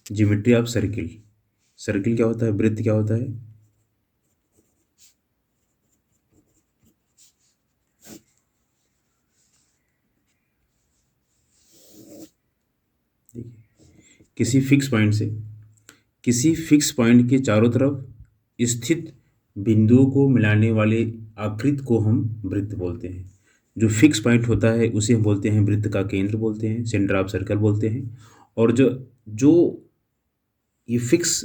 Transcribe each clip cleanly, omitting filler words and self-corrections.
Geometry of circle. Circle क्या होता है, वृत्त क्या होता है? देखिए, किसी फिक्स पॉइंट के चारों तरफ स्थित बिंदुओं को मिलाने वाले आकृति को हम वृत्त बोलते हैं। जो फिक्स पॉइंट होता है उसे हम बोलते हैं वृत्त का केंद्र बोलते हैं, सेंटर ऑफ सर्कल बोलते हैं। और जो जो ये फिक्स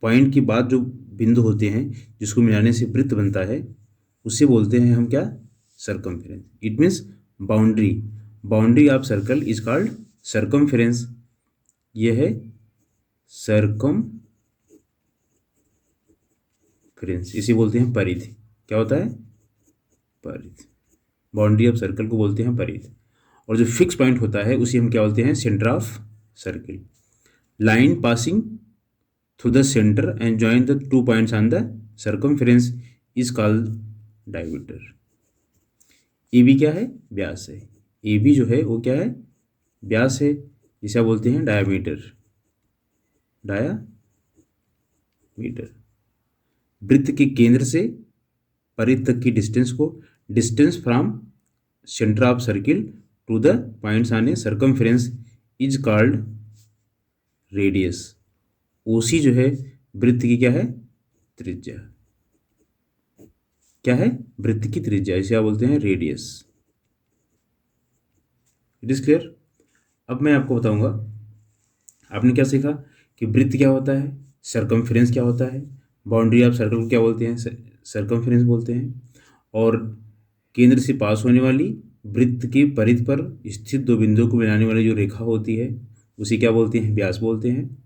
पॉइंट के बाद जो बिंदु होते हैं जिसको मिलाने से वृत्त बनता है, उसे बोलते हैं हम क्या? Circumference. It means boundary boundary of circle is called circumference. ये है सर्कमफेरेंस, इसे बोलते हैं परिधि। क्या होता है? परिधि। बाउंड्री ऑफ सर्कल को बोलते हैं परिधि। और जो फिक्स पॉइंट होता है उसे हम क्या बोलते हैं? Centre of circle. Line passing through the centre and join the 2 points on the circumference is called diameter. A B क्या है? व्यास है। ए बी जो है वो क्या है? व्यास है, जिसे आप बोलते हैं डायमीटर। डायामीटर। वृत्त के केंद्र से परिधि तक की डिस्टेंस को distance from centre of circle to the points on a circumference is called radius. OC जो है वृत्त की क्या है? त्रिज्या। क्या है? वृत्त की त्रिज्या, इसे आप बोलते हैं रेडियस। It is clear. अब मैं आपको बताऊंगा, आपने क्या सीखा कि वृत्त क्या होता है, सर्कमफेरेंस क्या होता है, बाउंड्री ऑफ सर्कल को क्या बोलते हैं? सर्कमफेरेंस बोलते हैं। और केंद्र से पास होने वाली वृत्त की परिधि पर स्थित दो बिंदुओं को मिलाने वाली जो रेखा होती है उसे क्या बोलते हैं? व्यास बोलते हैं।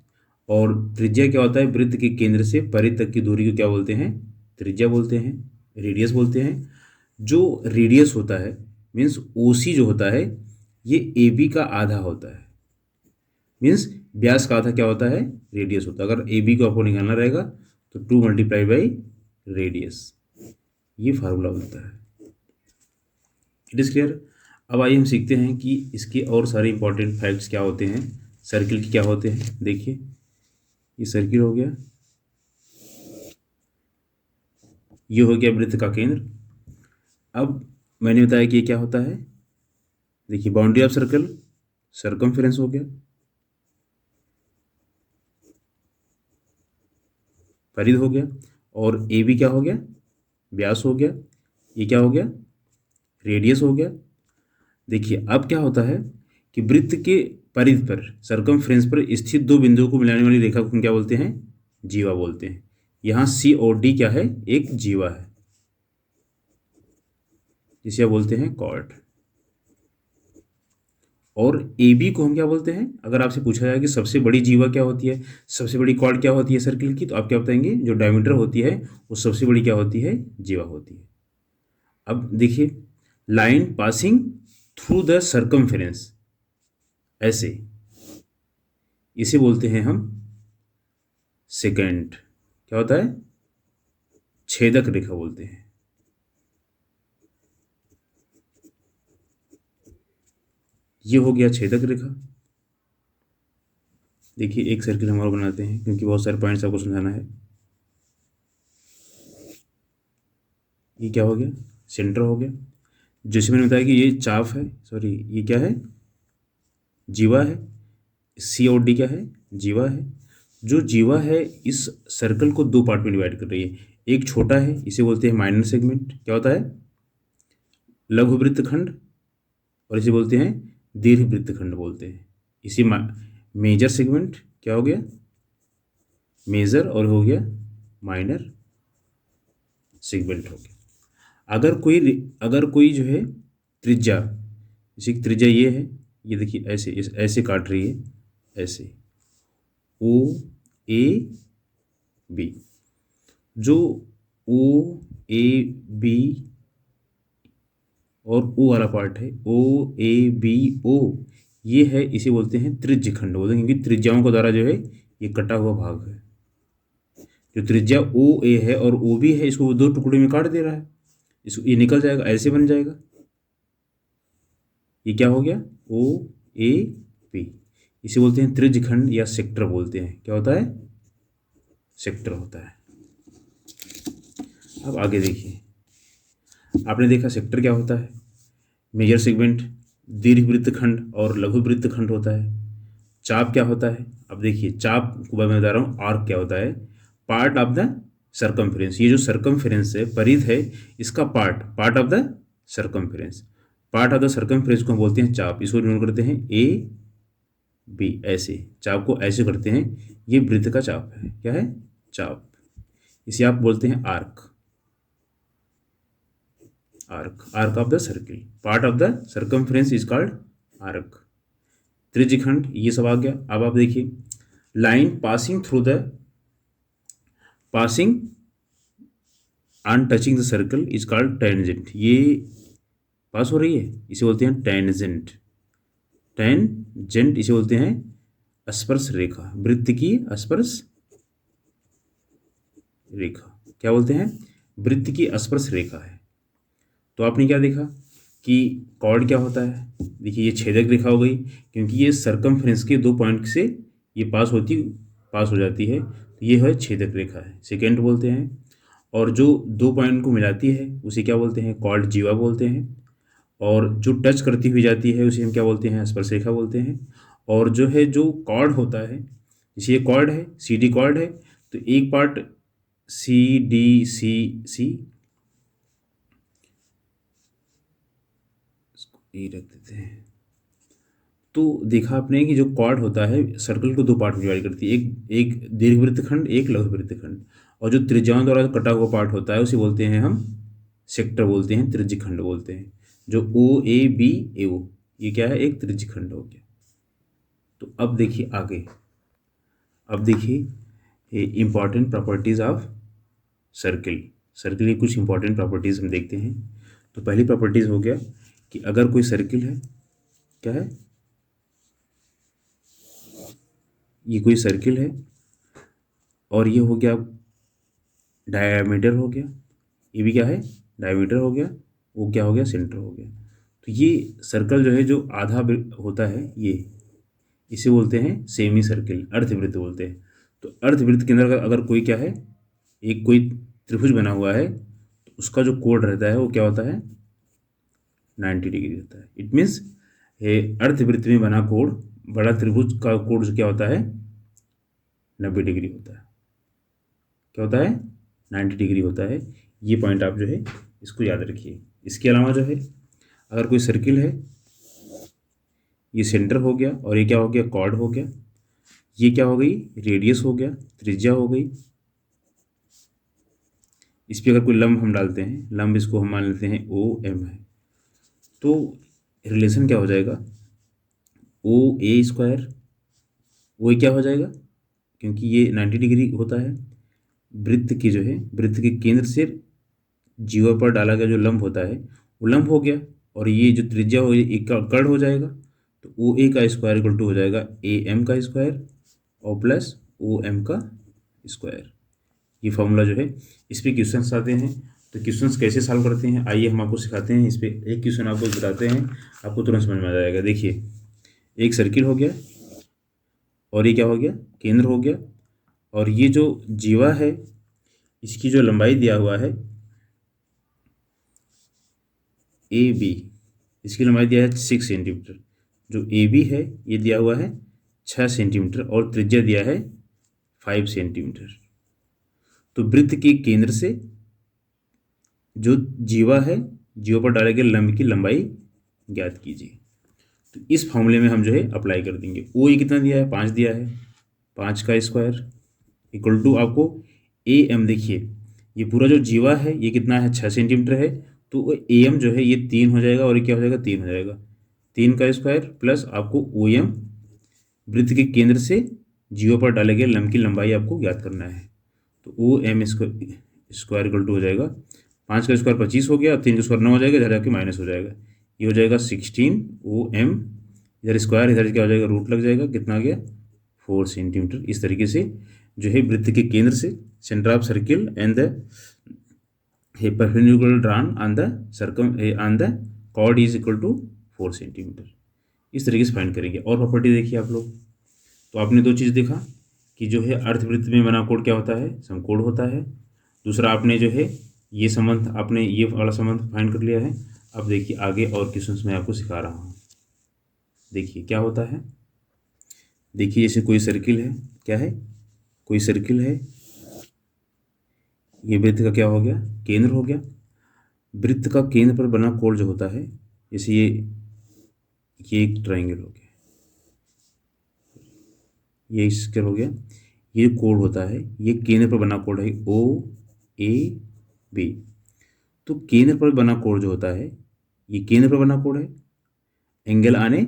और त्रिज्या क्या होता है? वृत्त के केंद्र से परिधि तक की दूरी को क्या बोलते हैं? त्रिज्या बोलते हैं, रेडियस बोलते हैं। जो रेडियस होता है मीन्स ओसी जो होता है ये ए बी का आधा होता है। मीन्स व्यास का आधा क्या होता है? रेडियस होता है। अगर ए बी को आपको निकालना रहेगा तो 2 मल्टीप्लाई बाई रेडियस, ये फार्मूला बनता है। It is clear. अब आइए हम सीखते हैं कि इसके और सारे इंपॉर्टेंट फैक्ट्स क्या होते हैं, सर्किल के क्या होते हैं। देखिए, ये सर्किल हो गया, ये हो गया वृत्त का केंद्र। अब मैंने बताया कि ये क्या होता है। देखिए, बाउंड्री ऑफ सर्कल सर्कमफेरेंस हो गया, परिधि हो गया, और ए बी क्या हो गया? व्यास हो गया। ये क्या हो गया? रेडियस हो गया। देखिए, अब क्या होता है कि वृत्त के परिधि पर सर्कमफ्रेंस पर स्थित दो बिंदुओं को मिलाने वाली रेखा को हम क्या बोलते हैं? जीवा बोलते हैं। यहाँ सी और डी क्या है? एक जीवा है, जिसे आप बोलते हैं कॉर्ड। और ए बी को हम क्या बोलते हैं? अगर आपसे पूछा जाए कि सबसे बड़ी जीवा क्या होती है, सबसे बड़ी कॉर्ड क्या होती है सर्किल की, तो आप क्या बताएंगे? जो डायमीटर होती है वो सबसे बड़ी क्या होती है? जीवा होती है। अब देखिए, line passing through the circumference, ऐसे इसे बोलते हैं हम सेकेंड। क्या होता है? छेदक रेखा बोलते हैं। ये हो गया छेदक रेखा। देखिए, एक सर्किल हम और बनाते हैं क्योंकि बहुत सारे पॉइंट्स आपको समझाना है। ये क्या हो गया? सेंटर हो गया। जैसे मैंने बताया कि ये चाप है, सॉरी ये क्या है? जीवा है। सी और डी क्या है? जीवा है। जो जीवा है इस सर्कल को दो पार्ट में डिवाइड कर रही है। एक छोटा है, इसे बोलते हैं माइनर सेगमेंट। क्या होता है? लघु वृत्तखंड। और इसे बोलते हैं दीर्घ वृत्तखंड बोलते हैं। इसे मेजर सेगमेंट क्या हो गया? मेजर। और हो गया माइनर सेगमेंट हो गया। अगर कोई जो है त्रिज्या, जैसे कि त्रिज्या ये है, ये देखिए ऐसे ऐसे काट रही है, ऐसे ओ ए बी। जो ओ ए बी और ओ वाला पार्ट है, ओ ए बी ओ, ये है, इसे बोलते हैं त्रिज्य खंड बोलते हैं, क्योंकि त्रिज्याओं का द्वारा जो है ये कटा हुआ भाग है। जो त्रिज्या ओ ए है और ओ बी है, इसको वो दो टुकड़े में काट दे रहा है, इसको ये निकल जाएगा, ऐसे बन जाएगा। ये क्या हो गया? ओ ए बी। इसे बोलते हैं त्रिज्यखंड या सेक्टर बोलते हैं। क्या होता है? सेक्टर होता है। अब आगे देखिए, आपने देखा सेक्टर क्या होता है, मेजर सेगमेंट, दीर्घ वृत्तखंड और लघु वृत्तखंड होता है। चाप क्या होता है? अब देखिए, चाप को मैं बता रहा हूँ। आर्क क्या होता है? Part of the circumference. ये जो सरकमफेरेंस है, परिध है, इसका part of the circumference. Part of the circumference को हम बोलते हैं चाप। इसको नोट करते हैं ए बी, ऐसे चाप को ऐसे करते हैं। ये वृत्त का चाप है। क्या है? चाप। इसे आप बोलते हैं arc. Arc of the circle, part of the circumference is called arc. त्रिज्यखंड, ये सब आ गया। अब आप देखिए, line passing on touching the circle is called tangent. ये पास हो रही है, इसे बोलते हैं टेंजेंट। टेंजेंट इसे बोलते हैं स्पर्श रेखा, वृत्त की स्पर्श रेखा। क्या बोलते हैं? वृत्त की स्पर्श रेखा है। तो आपने क्या देखा कि कॉर्ड क्या होता है? देखिए, ये छेदक रेखा हो गई, क्योंकि ये सरकमफ्रेंस के 2 पॉइंट से ये पास हो जाती है, तो ये है छेदक रेखा है, सेकेंड बोलते हैं। और जो 2 पॉइंट को मिलाती है उसे क्या बोलते हैं? कॉर्ड जीवा बोलते हैं। और जो टच करती हुई जाती है उसे हम क्या बोलते हैं? स्पर्श रेखा बोलते हैं। और जो है, जो कॉर्ड होता है, जैसे ये कॉर्ड है, सी डी कॉर्ड है, तो एक पार्ट सी डी सी ये रख देते हैं। तो देखा आपने कि जो कॉर्ड होता है सर्कल को 2 पार्ट में डिवाइड करती है, एक दीर्घवृत्तखंड, एक लघुवृत्तखंड। और जो त्रिज्याओं द्वारा कटा हुआ पार्ट होता है उसे बोलते हैं हम सेक्टर बोलते हैं, त्रिज्यखंड बोलते हैं। जो ओ ए बी ए ओ, ये क्या है? एक त्रिज्यखंड हो गया। तो अब देखिए आगे, अब देखिए important properties of circle. Circle की कुछ इंपॉर्टेंट प्रॉपर्टीज हम देखते हैं। तो पहली प्रॉपर्टीज हो गया कि अगर कोई सर्किल है, क्या है? ये कोई सर्किल है और ये हो गया डायमीटर हो गया, ये भी क्या है? डायमीटर हो गया, वो क्या हो गया? सेंटर हो गया। तो ये सर्कल जो है, जो आधा होता है, ये इसे बोलते हैं सेमी सर्किल, अर्धवृत्त बोलते हैं। तो अर्धवृत्त के अंदर अगर कोई क्या है, एक कोई त्रिभुज बना हुआ है, तो उसका जो कोण रहता है वो क्या होता है? 90 डिग्री होता है। इट मीन्स अर्धवृत्त में बना कोण, बड़ा त्रिभुज का कोण जो क्या होता है? 90 डिग्री होता है। क्या होता है? 90 डिग्री होता है। ये पॉइंट आप जो है इसको याद रखिए। इसके अलावा जो है, अगर कोई सर्किल है, ये सेंटर हो गया, और ये क्या हो गया? कॉर्ड हो गया। ये क्या हो गई? रेडियस हो गया, त्रिज्या हो गई। इस पर अगर कोई लंब हम डालते हैं, लंब इसको हम मान लेते हैं ओ एम है, तो रिलेशन क्या हो जाएगा? ओ ए स्क्वायर, वो क्या हो जाएगा? क्योंकि ये 90 डिग्री होता है, वृत्त की जो है, वृत्त के केंद्र से जीवा पर डाला गया जो लंब होता है वो लंब हो गया, और ये जो त्रिज्या हो एक का कर्ण हो जाएगा। तो ओ ए का स्क्वायर इक्वल टू हो जाएगा ए एम का स्क्वायर और प्लस ओ एम का स्क्वायर। ये फॉर्मूला जो है, इस पर क्वेश्चंस आते हैं। तो क्वेश्चंस कैसे सॉल्व करते हैं, आइए हम आपको सिखाते हैं। इस पर एक क्वेश्चन आपको बताते हैं, आपको तुरंत समझ में आ जाएगा। देखिए, एक सर्किल हो गया, और ये क्या हो गया? केंद्र हो गया। और ये जो जीवा है, इसकी जो लंबाई दिया हुआ है ए बी, इसकी लंबाई दिया है 6 सेंटीमीटर। जो ए बी है ये दिया हुआ है 6 सेंटीमीटर, और त्रिज्या दिया है 5 सेंटीमीटर। तो वृत्त के केंद्र से जो जीवा है, जीवा पर डाले गए लंब की लंबाई ज्ञात कीजिए। तो इस फॉर्मूले में हम जो है अप्लाई कर देंगे। ओ ये कितना दिया है? 5 दिया है, 5 का स्क्वायर इक्वल टू आपको ए एम। देखिए, ये पूरा जो जीवा है ये कितना है? 6 सेंटीमीटर है। तो ए एम जो है ये 3 हो जाएगा, और ये क्या हो जाएगा? 3 हो जाएगा। 3 का स्क्वायर प्लस आपको ओ एम, वृत्त के केंद्र से जीवा पर डाले गए लंब की लंबाई आपको ज्ञात करना है। तो O M square equal to हो जाएगा, 5 का स्क्वायर 25 हो गया, 3 का स्क्वायर 9 हो जाएगा, इधर जाके माइनस हो जाएगा, ये हो जाएगा 16 ओ एम। इधर स्क्वायर, इधर क्या हो जाएगा? रूट लग जाएगा, कितना आ गया? 4 सेंटीमीटर। इस तरीके से जो है वृत्त के केंद्र से centre of circle and the perpendicular drawn on the on the chord is equal to 4 centimetre. इस तरीके से फाइंड करेंगे। और प्रॉपर्टी देखिए आप लोग, तो आपने दो चीज़ देखा कि जो है अर्धवृत्त में बना कोण क्या होता है, समकोण होता है। दूसरा आपने जो है ये संबंध, आपने ये वाला संबंध फाइंड कर लिया है। अब देखिए आगे और क्वेश्चंस मैं आपको सिखा रहा हूँ। देखिए क्या होता है, देखिए जैसे कोई सर्किल है, क्या है, कोई सर्किल है, ये वृत्त का क्या हो गया, केंद्र हो गया। वृत्त का केंद्र पर बना कोण जो होता है, जैसे ये एक ट्रायंगल हो गया, ये स्क्वायर हो गया, ये कोण होता है, ये केंद्र पर बना कोण है ओ ए बी। तो केंद्र पर बना कोण जो होता है, ये केंद्र पर बना कोण है, एंगल आने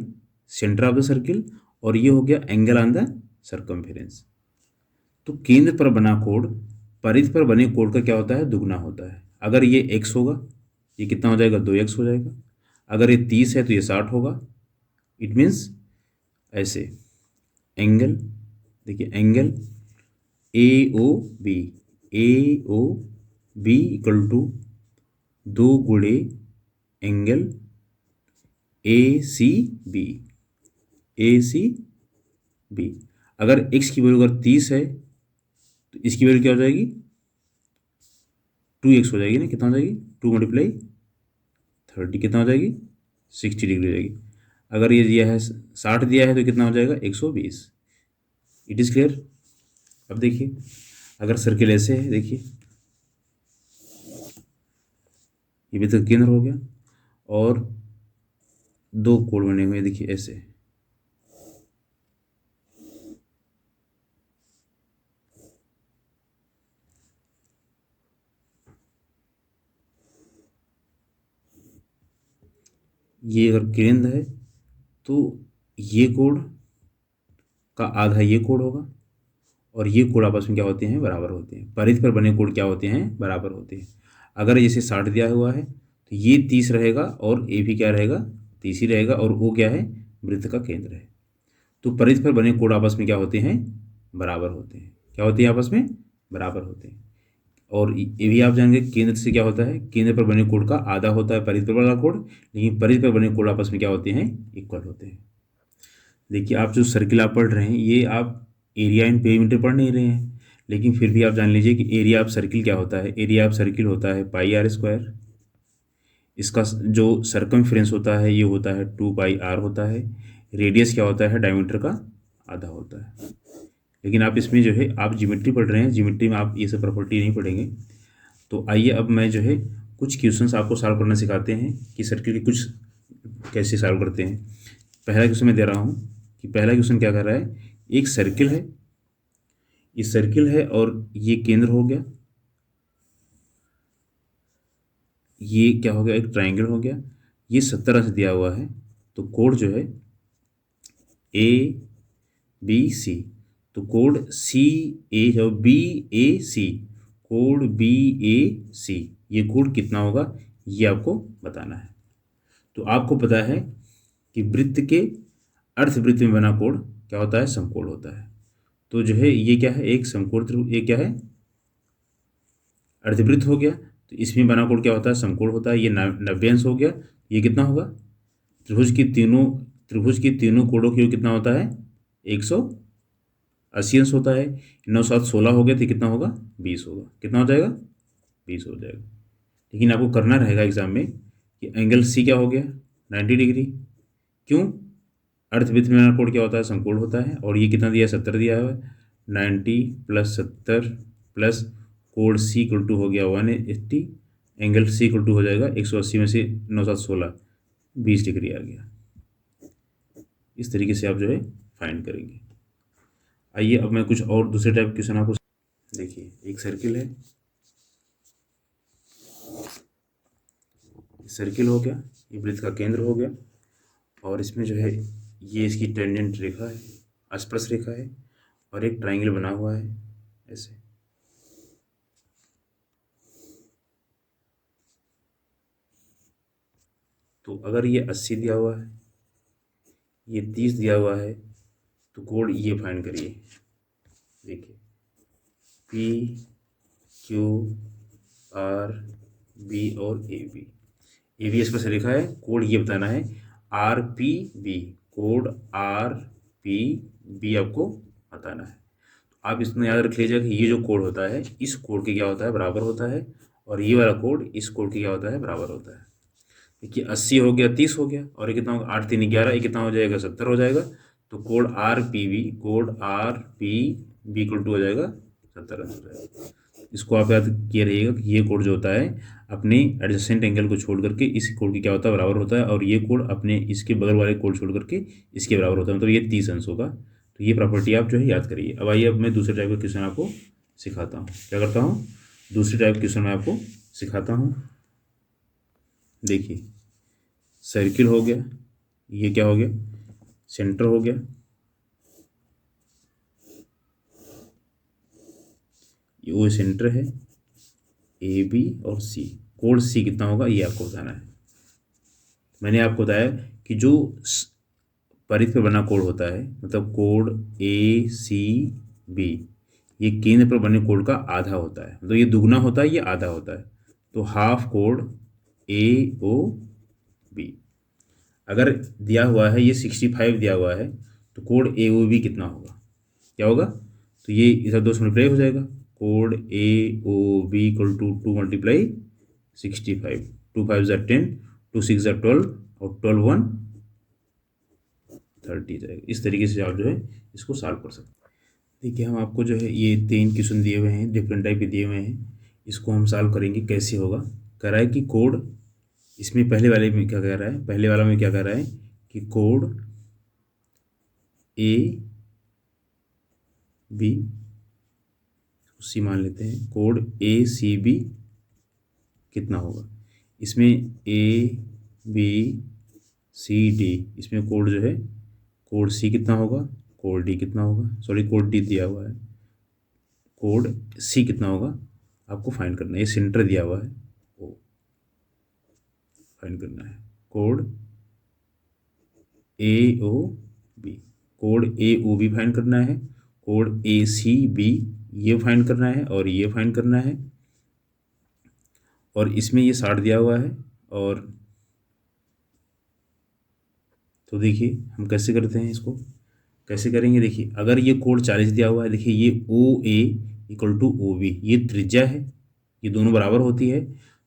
सेंटर ऑफ द सर्किल, और ये हो गया एंगल ऑन द सर्कमफेरेंस। तो केंद्र पर बना कोण परिधि पर बने कोण का क्या होता है, दुगना होता है। अगर ये x होगा, ये कितना हो जाएगा, 2x हो जाएगा। अगर ये 30 है तो ये 60 होगा। इट मीन्स ऐसे एंगल, देखिए angle A O B equal to 2 गुणे एंगल ए सी बी। अगर x की वैल्यू अगर 30 है तो इसकी वैल्यू क्या हो जाएगी, 2x हो जाएगी ना, कितना हो जाएगी, 2 मल्टीप्लाई 30 कितना हो जाएगी, 60 डिग्री हो जाएगी। अगर ये दिया है 60 दिया है तो कितना हो जाएगा, 120। It is clear. अब देखिए अगर सर्किल ऐसे है, देखिए ये भी तो केंद्र हो गया और दो कोण बने हुए, देखिए ऐसे, ये अगर केंद्र है तो ये कोण का आधा ये कोण होगा और ये कोण आपस में क्या होते हैं, बराबर होते हैं। परिधि पर बने कोण क्या होते हैं, बराबर होते हैं। अगर जैसे 60 दिया हुआ है तो ये 30 रहेगा और ए भी क्या रहेगा, 30 ही रहेगा, और वो क्या है, वृत्त का केंद्र है। तो परिधि पर बने कोण आपस में क्या होते हैं, बराबर होते हैं। क्या होते हैं, आपस में बराबर होते हैं। और ये भी आप जानेंगे केंद्र से क्या होता है, केंद्र पर बने कोण का आधा होता है परिधि पर बना कोण, लेकिन परिधि पर बने कोण आपस में क्या होते हैं, इक्वल होते हैं। देखिए आप जो सर्किल आप पढ़ रहे हैं, ये आप एरिया इन पेरीमीटर पढ़ नहीं रहे हैं, लेकिन फिर भी आप जान लीजिए कि एरिया ऑफ सर्किल क्या होता है। एरिया ऑफ सर्किल होता है पाई आर स्क्वायर। इसका जो सर्कमफ्रेंस होता है ये होता है 2 पाई आर होता है। रेडियस क्या होता है, डायमीटर का आधा होता है। लेकिन आप इसमें जो है आप ज्योमेट्री पढ़ रहे हैं, ज्योमेट्री में आप ये सब प्रॉपर्टी नहीं पढ़ेंगे। तो आइए अब मैं जो है कुछ क्वेश्चंस आपको सॉल्व करना सिखाते हैं कि सर्किल के कुछ कैसे सॉल्व करते हैं। पहला क्वेश्चन मैं दे रहा हूँ कि पहला क्वेश्चन क्या कर रहा है, एक सर्किल है, ये सर्किल है और ये केंद्र हो गया, ये क्या हो गया, एक ट्रायंगल हो गया, ये 70 से दिया हुआ है। तो कोण जो है ए बी सी, तो कोण सी ए जो बी ए सी, कोण बी ए सी, ये कोण कितना होगा ये आपको बताना है। तो आपको पता है कि वृत्त के अर्धवृत्त में बना कोण क्या होता है, समकोण होता है। तो जो है ये क्या है, एक समकोण त्रिभुज, ये क्या है, अर्धवृत्त हो गया। तो इसमें बना कोण क्या होता है, समकोण होता है। ये 90 अंश हो गया, ये कितना होगा, त्रिभुज की तीनों कोणों की कितना होता है, 180 अंश होता है। 9 7 16 हो गया तो कितना होगा, 20 होगा। कितना हो जाएगा, 20 हो जाएगा। लेकिन आपको करना रहेगा एग्जाम में कि एंगल सी क्या हो गया, 90 डिग्री। क्यों, अर्धवृत्त में बना कोण क्या होता है, समकोण होता है। और ये कितना दिया है, 70 दिया हुआ है। 90 + 70 प्लस कोण सी इक्वल टू हो गया 180, एंगल सी इक्वल टू हो जाएगा 180 में से 9 7 16, 20 डिग्री आ गया। इस तरीके से आप जो है फाइंड करेंगे। आइए अब मैं कुछ और दूसरे टाइप क्वेश्चन आपको, देखिए एक सर्किल है, सर्किल हो गया, ये वृत्त का केंद्र हो गया, और इसमें जो है ये इसकी टेंजेंट रेखा है, स्पर्श रेखा है, और एक ट्रायंगल बना हुआ है ऐसे। तो अगर ये 80 दिया हुआ है, ये 30 दिया हुआ है, तो कोण ये फाइंड करिए। देखिए पी क्यू आर बी और ए बी स्पर्श रेखा है, कोण ये बताना है आर पी बी, कोण आर पी बी आपको बताना है। आप इसमें याद रख लीजिएगा कि ये जो कोड होता है इस कोड के क्या होता है, बराबर होता है, और ये वाला कोड इस कोड के क्या होता है, बराबर होता है। देखिए 80 हो गया, 30 हो गया, और ये कितना होगा, 8 3 11, ये कितना हो जाएगा, 70 हो जाएगा। तो code R P B, code R P B equal to हो जाएगा 70 हो जाएगा। इसको आप याद किए रहिएगा कि ये कोड जो होता है अपने एडजेसेंट एंगल को छोड़ करके इस कोड की क्या होता है, बराबर होता है, और ये कोड अपने इसके बगल वाले कोड छोड़ करके इसके बराबर होता है, मतलब ये 30 अंश होगा। तो ये प्रॉपर्टी आप जो है याद करिए। अब आइए, अब मैं दूसरे टाइप का क्वेश्चन आपको सिखाता हूँ। क्या करता हूँ, दूसरी टाइप क्वेश्चन मैं आपको सिखाता हूँ। देखिए सर्किल हो गया, ये क्या हो गया, सेंटर हो गया, ये वो सेंटर है, ए बी और सी। कोड सी कितना होगा ये आपको बताना है। मैंने आपको बताया कि जो परिध पे बना कोड होता है, मतलब कोड ए सी बी, ये केंद्र पर बने कोड का आधा होता है, मतलब ये दुगना होता है, ये आधा होता है। तो half code A O B. अगर दिया हुआ है ये 65 दिया हुआ है, तो कोड ए ओ बी कितना होगा, क्या होगा, तो ये इधर 2 से मल्टीप्लाई हो जाएगा। कोड A O B equal to 2 multiply 65, 2 5 ज़ा 10, 2 6 ज़ा 12, और 12 1 30 जाएगा। इस तरीके से आप जो है इसको सॉल्व कर सकते हैं। देखिए हम आपको जो है ये 3 क्वेश्चन दिए हुए हैं, डिफरेंट टाइप के दिए हुए हैं, इसको हम सॉल्व करेंगे। कैसे होगा, कह रहा है कि कोड, इसमें पहले वाले में क्या कह रहा है, पहले वाला में क्या कह रहा है कि कोड ए बी सी मान लेते हैं, कोड ए सी बी कितना होगा। इसमें ए बी सी डी, इसमें कोड जो है कोड सी कितना होगा, कोड डी कितना होगा, सॉरी कोड डी दिया हुआ है, कोड सी कितना होगा आपको फाइंड करना है। ये सेंटर दिया हुआ है, वो फाइंड करना है। Code A O B, code A O B find करना है, कोड ए सी बी ये फाइंड करना है, और ये फाइंड करना है, और इसमें ये 60 दिया हुआ है। और तो देखिए हम कैसे करते हैं, इसको कैसे करेंगे। देखिए अगर ये कोड 40 दिया हुआ है, देखिए ये ओ ए इक्वल टू ओ बी, ये त्रिज्या है, ये दोनों बराबर होती है।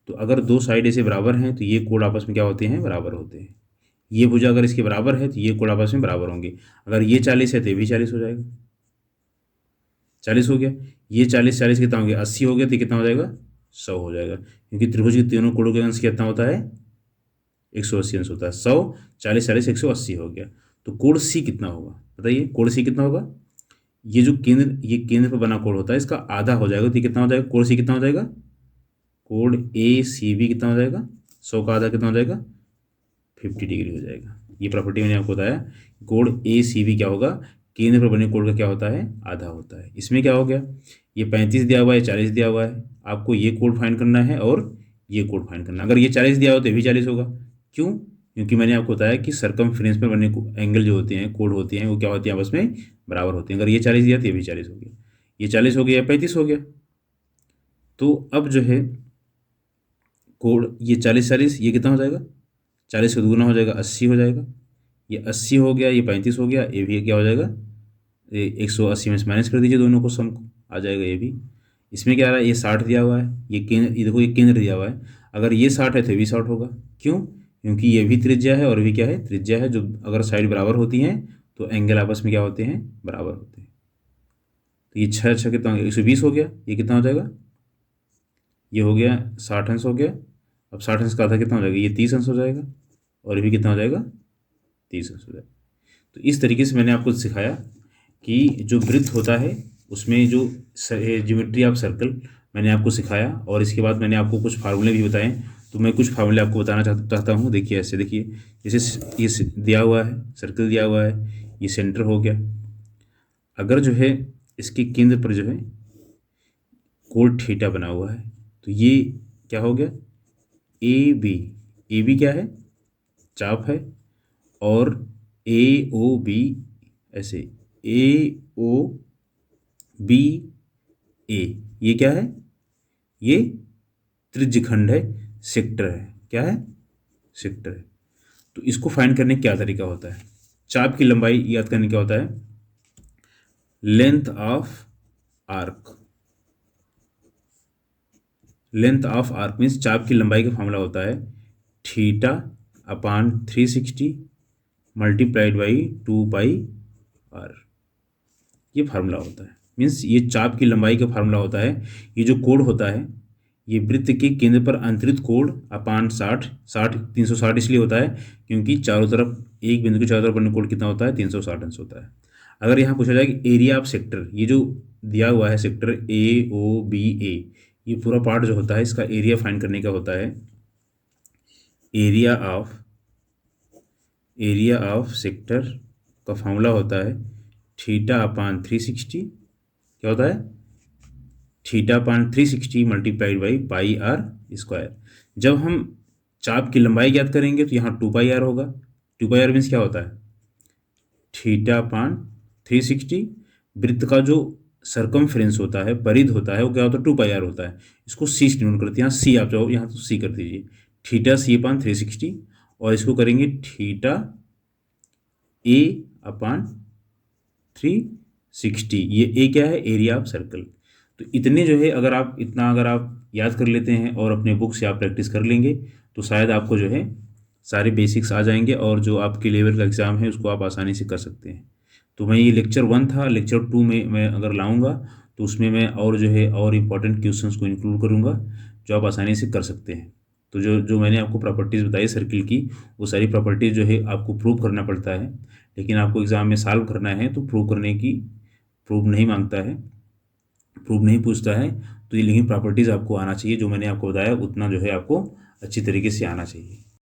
तो अगर दो साइड ऐसे बराबर हैं तो ये कोड आपस में क्या होते हैं, बराबर होते हैं। ये भुजा अगर इसके बराबर है तो ये कोड आपस में बराबर होंगे। अगर ये 40 है तो ये भी 40 हो जाएगा, 40 हो गया। ये 40 40 कितना हो गया, 80 हो गया, तो कितना हो जाएगा, 100 हो जाएगा, क्योंकि त्रिभुज के तीनों कोणों के अंश कितना होता है, 180 अंश होता है। 100 40 40 180 हो गया। तो कोण सी कितना होगा, बताइए कोण सी कितना होगा। ये जो केंद्र, ये केंद्र पर बना कोण होता है, इसका आधा हो जाएगा, तो ये कितना हो जाएगा, कोण सी कितना हो जाएगा, कोण ए सी बी कितना हो जाएगा, 100 का आधा कितना हो जाएगा, 50 डिग्री हो जाएगा। ये प्रॉपर्टी मैंने आपको बताया, कोण ए सी बी क्या होगा, केंद्र पर बने कोण का क्या होता है, आधा होता है। इसमें क्या हो गया, ये 35 दिया हुआ है, 40 दिया हुआ है, आपको ये कोण फाइंड करना है और ये कोण फाइंड करना है। अगर ये 40 दिया हो तो ये भी 40 होगा, क्यों, क्योंकि मैंने आपको बताया कि सरकमफ्रेंस पर बने एंगल जो होते हैं, कोण होती हैं, वो क्या होती हैं, आपस में बराबर होते हैं। अगर ये 40 दिया तो ये भी 40 हो गया, ये 40 हो गया, 35 हो गया। तो अब जो है कोण, ये 40 40, ये कितना हो जाएगा, 40 का दुगुना हो जाएगा, 80 हो जाएगा। ये 80 हो गया, ये 35 हो गया, ये भी क्या हो जाएगा, ये 180 में से माइनस कर दीजिए दोनों को, सम को आ जाएगा ये भी। इसमें क्या आ रहा है, ये 60 दिया हुआ है, ये केंद्र, ये देखो ये केंद्र दिया हुआ है। अगर ये 60 है तो ये भी 60 होगा, क्यों, क्योंकि ये भी त्रिज्या है और भी क्या है, त्रिज्या है। जो अगर साइड बराबर होती हैं तो एंगल आपस में क्या होते हैं, बराबर होते हैं। तो ये 6 6 कितना हो गया, 120 हो गया। ये कितना हो जाएगा, ये हो गया 60 अंश हो गया। अब 60 अंश का आधा कितना हो जाएगा, ये 30 अंश हो जाएगा, और ये भी कितना हो जाएगा, 30 अंश हो जाएगा। तो इस तरीके से मैंने आपको सिखाया कि जो वृत्त होता है उसमें जो ज्योमेट्री ऑफ सर्कल मैंने आपको सिखाया, और इसके बाद मैंने आपको कुछ फार्मूले भी बताए। तो मैं कुछ फार्मूले आपको बताना चाहता हूँ। देखिए ऐसे, देखिए जैसे ये दिया हुआ है, सर्कल दिया हुआ है, ये सेंटर हो गया। अगर जो है इसके केंद्र पर जो है कोण थीटा बना हुआ है, तो ये क्या हो गया, ए बी क्या है, चाप है, और ए ओ बी ऐसे, ए ओ बी ए, ये क्या है, ये त्रिज्यखंड है, सेक्टर है, क्या है, सेक्टर है। तो इसको फाइंड करने का क्या तरीका होता है, चाप की लंबाई याद करने क्या होता है, length of arc, length of arc means चाप की लंबाई का फॉर्मूला होता है theta upon 360 multiplied by 2 pi R. ये फार्मूला होता है, मीन्स ये चाप की लंबाई का फार्मूला होता है। ये जो कोण होता है ये वृत्त के केंद्र पर अंतरित कोण अपान 360 इसलिए होता है क्योंकि चारों तरफ, एक बिंदु के चारों तरफ बनने कोण कितना होता है, 360 अंश होता है। अगर यहाँ पूछा जाए कि एरिया ऑफ सेक्टर, ये जो दिया हुआ है सेक्टर AOBA, ये पूरा पार्ट जो होता है इसका एरिया फाइंड करने का होता है एरिया ऑफ सेक्टर का फॉर्मूला होता है थीटा अपान 360, क्या होता है, theta upon 360 multiplied by πr²। जब हम चाप की लंबाई ज्ञात करेंगे तो यहाँ 2 πr होगा। 2 πr मीन्स क्या होता है, थीटा अपान 360, वृत्त का जो सरकमफ्रेंस होता है, परिध होता है, वो क्या होता है, 2 πr होता है। इसको सी से डिनोट करते हैं, यहाँ सी आप चाहो यहाँ तो सी कर दीजिए, थीटा सी अपान 360, और इसको करेंगे थीटा ए अपान 360। ये ए क्या है, एरिया ऑफ सर्कल। तो इतने जो है अगर आप याद कर लेते हैं और अपने बुक से आप प्रैक्टिस कर लेंगे तो शायद आपको जो है सारे बेसिक्स आ जाएंगे और जो आपके लेवल का एग्ज़ाम है उसको आप आसानी से कर सकते हैं। तो मैं ये लेक्चर 1 था, लेक्चर 2 में मैं अगर लाऊंगा तो उसमें मैं और जो है और इम्पॉर्टेंट क्वेश्चंस को इंक्लूड करूंगा जो आप आसानी से कर सकते हैं। तो जो जो मैंने आपको प्रॉपर्टीज़ बताई सर्किल की, वो सारी प्रॉपर्टीज़ जो है आपको प्रूव करना पड़ता है, लेकिन आपको एग्ज़ाम में सॉल्व करना है तो प्रूव नहीं मांगता है, प्रूव नहीं पूछता है। तो ये लेकिन प्रॉपर्टीज़ आपको आना चाहिए, जो मैंने आपको बताया उतना जो है आपको अच्छी तरीके से आना चाहिए।